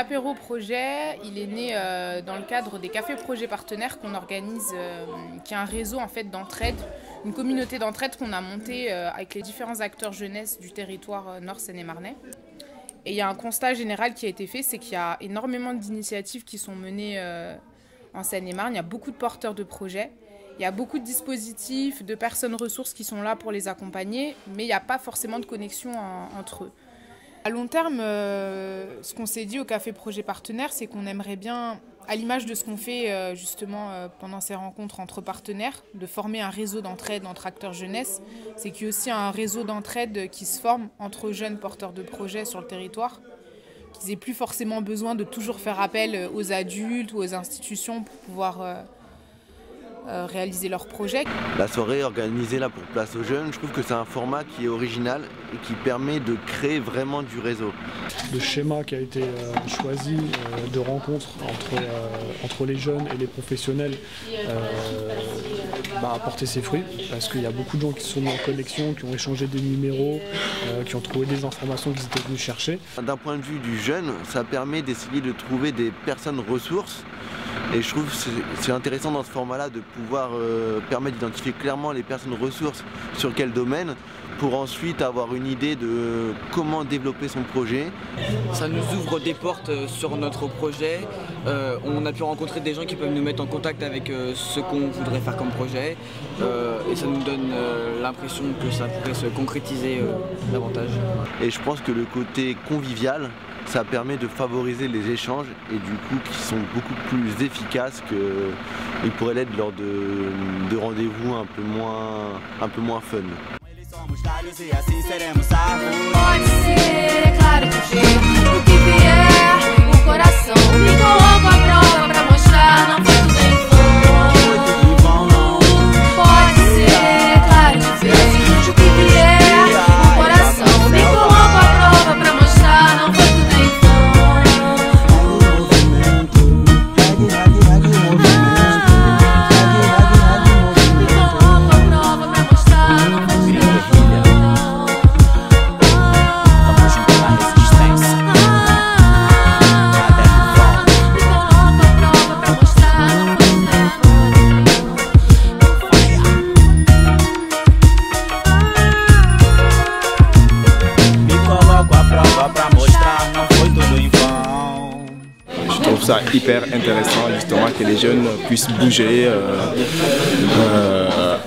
L'apéro projet, il est né dans le cadre des cafés projets partenaires qu'on organise, qui est un réseau en fait d'entraide, une communauté d'entraide qu'on a montée avec les différents acteurs jeunesse du territoire Nord Seine-et-Marnais. Et il y a un constat général qui a été fait, c'est qu'il y a énormément d'initiatives qui sont menées en Seine-et-Marne. Il y a beaucoup de porteurs de projets, il y a beaucoup de dispositifs, de personnes ressources qui sont là pour les accompagner, mais il n'y a pas forcément de connexion entre eux. À long terme, ce qu'on s'est dit au Café Projet Partenaire, c'est qu'on aimerait bien, à l'image de ce qu'on fait justement pendant ces rencontres entre partenaires, de former un réseau d'entraide entre acteurs jeunesse. C'est qu'il y a aussi un réseau d'entraide qui se forme entre jeunes porteurs de projets sur le territoire, qu'ils n'aient plus forcément besoin de toujours faire appel aux adultes ou aux institutions pour pouvoir réaliser leurs projets. La soirée organisée là pour Place aux Jeunes, je trouve que c'est un format qui est original et qui permet de créer vraiment du réseau. Le schéma qui a été choisi de rencontre entre les jeunes et les professionnels a porté ses fruits parce qu'il y a beaucoup de gens qui sont mis en connexion, qui ont échangé des numéros, qui ont trouvé des informations qu'ils étaient venus chercher. D'un point de vue du jeune, ça permet d'essayer de trouver des personnes ressources. Et je trouve que c'est intéressant dans ce format-là de pouvoir permettre d'identifier clairement les personnes ressources sur quel domaine pour ensuite avoir une idée de comment développer son projet. Ça nous ouvre des portes sur notre projet. On a pu rencontrer des gens qui peuvent nous mettre en contact avec ce qu'on voudrait faire comme projet. Et ça nous donne l'impression que ça pourrait se concrétiser davantage. Et je pense que le côté convivial, ça permet de favoriser les échanges et du coup qui sont beaucoup plus efficaces qu'ils pourraient l'être lors de rendez-vous un peu moins fun. Je trouve ça hyper intéressant justement que les jeunes puissent bouger,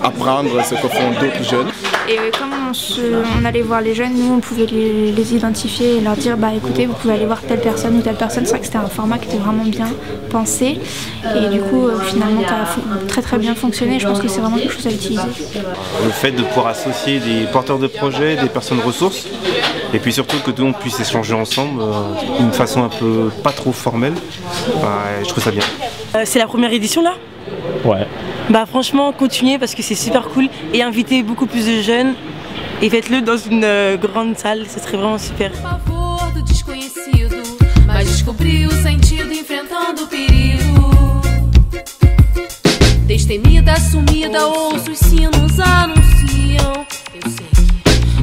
apprendre ce que font d'autres jeunes. Et comme on allait voir les jeunes, nous on pouvait les identifier et leur dire bah écoutez vous pouvez aller voir telle personne ou telle personne. C'est vrai que c'était un format qui était vraiment bien pensé et du coup finalement ça a très bien fonctionné. Je pense que c'est vraiment quelque chose à utiliser. Le fait de pouvoir associer des porteurs de projets, des personnes ressources et puis surtout que tout le monde puisse échanger ensemble d'une façon un peu pas trop formelle, je trouve ça bien. C'est la première édition là ? Ouais. Bah franchement continuez parce que c'est super cool et invitez beaucoup plus de jeunes et faites-le dans une grande salle, ce serait vraiment super. Destemida, sumida, ouço os sinos anunciam. Eu sei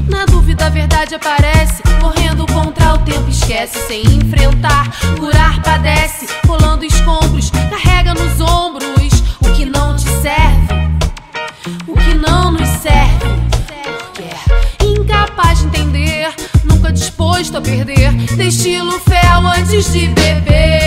que na dúvida a verdade aparece, correndo contra o tempo esquece, sem enfrentar, curar padece, rolando escombros, carrega nos ombros o que não te serve, o que não nos serve, porque é incapaz de entender, nunca disposto a perder, destilo fel antes de beber.